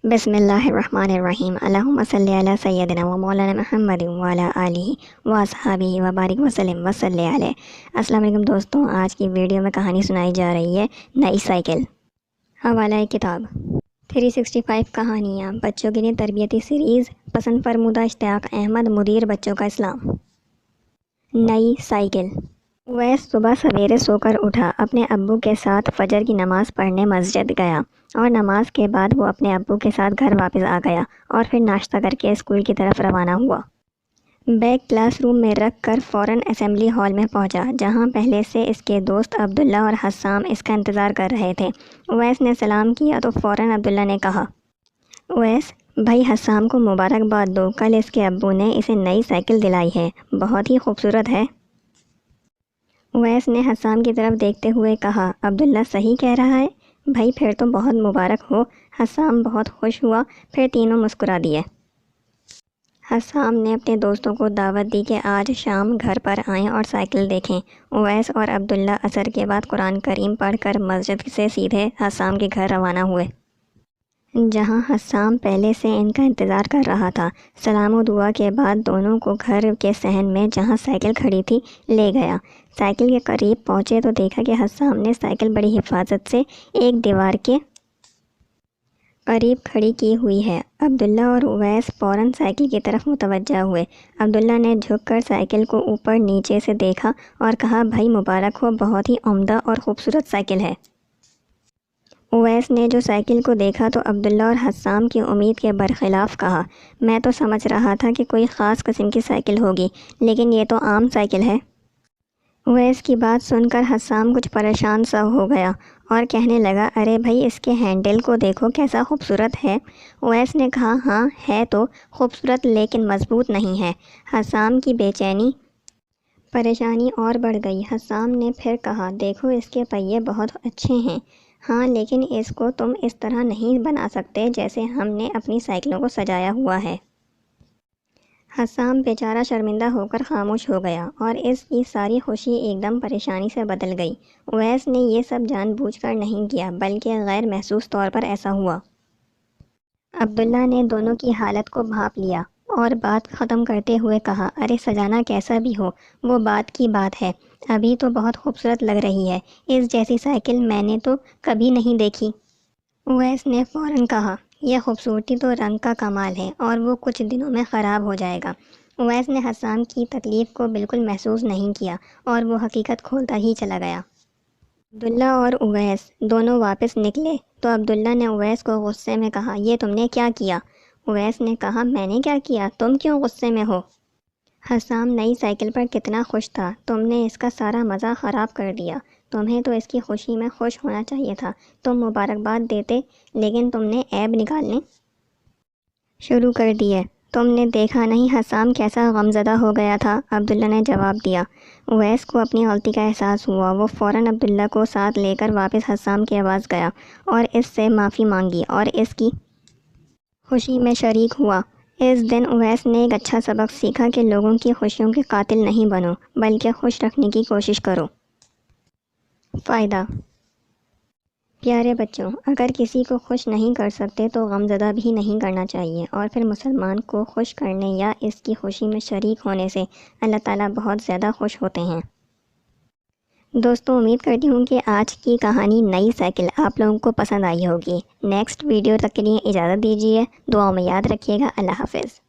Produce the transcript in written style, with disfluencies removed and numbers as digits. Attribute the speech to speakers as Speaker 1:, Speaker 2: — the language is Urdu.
Speaker 1: بسم اللہ الرحمن الرحیم اللہم صلی علی سیدنا و مولانا محمد وعلی آلہ و اصحابہ وبارک وسلم وصلی علیہ۔ السلام علیکم دوستوں، آج کی ویڈیو میں کہانی سنائی جا رہی ہے نئی سائیکل۔ حوالہ کتاب 365 کہانیاں بچوں کے لیے تربیتی سیریز، پسند فرمودہ اشتیاق احمد، مدیر بچوں کا اسلام۔ نئی سائیکل۔ اویس صبح سویرے سو کر اٹھا، اپنے ابو کے ساتھ فجر کی نماز پڑھنے مسجد گیا اور نماز کے بعد وہ اپنے ابو کے ساتھ گھر واپس آ گیا اور پھر ناشتہ کر کے اسکول کی طرف روانہ ہوا۔ بیگ کلاس روم میں رکھ کر فوراً اسمبلی ہال میں پہنچا، جہاں پہلے سے اس کے دوست عبداللہ اور حسام اس کا انتظار کر رہے تھے۔ اویس نے سلام کیا تو فوراً عبداللہ نے کہا، اویس بھائی حسام کو مبارکباد دو، کل اس کے ابو نے اسے نئی سائیکل دلائی ہے، بہت ہی خوبصورت ہے۔ اویس نے حسام کی طرف دیکھتے ہوئے کہا، عبداللہ صحیح کہہ رہا ہے بھائی، پھر تو بہت مبارک ہو۔ حسام بہت خوش ہوا، پھر تینوں مسکرا دیے۔ حسام نے اپنے دوستوں کو دعوت دی کہ آج شام گھر پر آئیں اور سائیکل دیکھیں۔ اویس اور عبداللہ عصر کے بعد قرآن کریم پڑھ کر مسجد سے سیدھے حسام کے گھر روانہ ہوئے، جہاں حسام پہلے سے ان کا انتظار کر رہا تھا۔ سلام و دعا کے بعد دونوں کو گھر کے صحن میں جہاں سائیکل کھڑی تھی لے گیا۔ سائیکل کے قریب پہنچے تو دیکھا کہ حسام نے سائیکل بڑی حفاظت سے ایک دیوار کے قریب کھڑی کی ہوئی ہے۔ عبداللہ اور اویس فوراً سائیکل کی طرف متوجہ ہوئے۔ عبداللہ نے جھک کر سائیکل کو اوپر نیچے سے دیکھا اور کہا، بھائی مبارک ہو، بہت ہی عمدہ اور خوبصورت سائیکل ہے۔ اویس نے جو سائیکل کو دیکھا تو عبداللہ اور حسام کی امید کے برخلاف کہا، میں تو سمجھ رہا تھا کہ کوئی خاص قسم کی سائیکل ہوگی، لیکن یہ تو عام سائیکل ہے۔ اویس کی بات سن کر حسام کچھ پریشان سا ہو گیا اور کہنے لگا، ارے بھائی اس کے ہینڈل کو دیکھو کیسا خوبصورت ہے۔ اویس نے کہا، ہاں ہے تو خوبصورت لیکن مضبوط نہیں ہے۔ حسام کی بے چینی پریشانی اور بڑھ گئی۔ حسام نے پھر کہا، دیکھو اس کے پہیے بہت اچھے ہیں، ہاں لیکن اس کو تم اس طرح نہیں بنا سکتے جیسے ہم نے اپنی سائیکلوں کو سجایا ہوا ہے۔ حسام بیچارہ شرمندہ ہو کر خاموش ہو گیا اور اس کی ساری خوشی ایک دم پریشانی سے بدل گئی۔ اویس نے یہ سب جان بوجھ کر نہیں کیا، بلکہ غیر محسوس طور پر ایسا ہوا۔ عبداللہ نے دونوں کی حالت کو بھانپ لیا اور بات ختم کرتے ہوئے کہا، ارے سجانا کیسا بھی ہو وہ بات کی بات ہے، ابھی تو بہت خوبصورت لگ رہی ہے، اس جیسی سائیکل میں نے تو کبھی نہیں دیکھی۔ اویس نے فوراً کہا، یہ خوبصورتی تو رنگ کا کمال ہے اور وہ کچھ دنوں میں خراب ہو جائے گا۔ اویس نے حسام کی تکلیف کو بالکل محسوس نہیں کیا اور وہ حقیقت کھولتا ہی چلا گیا۔ عبداللہ اور اویس دونوں واپس نکلے تو عبداللہ نے اویس کو غصے میں کہا، یہ تم نے کیا کیا؟ اویس نے کہا، میں نے کیا کیا، تم کیوں غصے میں ہو؟ حسام نئی سائیکل پر کتنا خوش تھا، تم نے اس کا سارا مزہ خراب کر دیا۔ تمہیں تو اس کی خوشی میں خوش ہونا چاہیے تھا، تم مبارکباد دیتے، لیکن تم نے عیب نکالنے شروع کر دیے۔ تم نے دیکھا نہیں حسام کیسا غمزدہ ہو گیا تھا، عبداللہ نے جواب دیا۔ اویس کو اپنی غلطی کا احساس ہوا، وہ فوراً عبداللہ کو ساتھ لے کر واپس حسام کے پاس گیا اور اس سے معافی مانگی اور اس کی خوشی میں شریک ہوا۔ اس دن اویس نے ایک اچھا سبق سیکھا کہ لوگوں کی خوشیوں کے قاتل نہیں بنو، بلکہ خوش رکھنے کی کوشش کرو۔ فائدہ: پیارے بچوں، اگر کسی کو خوش نہیں کر سکتے تو غمزدہ بھی نہیں کرنا چاہیے، اور پھر مسلمان کو خوش کرنے یا اس کی خوشی میں شریک ہونے سے اللہ تعالیٰ بہت زیادہ خوش ہوتے ہیں۔ دوستوں، امید کرتی ہوں کہ آج کی کہانی نئی سائیکل آپ لوگوں کو پسند آئی ہوگی۔ نیکسٹ ویڈیو تک کے لیے اجازت دیجیے، دعاؤں میں یاد رکھیے گا۔ اللہ حافظ۔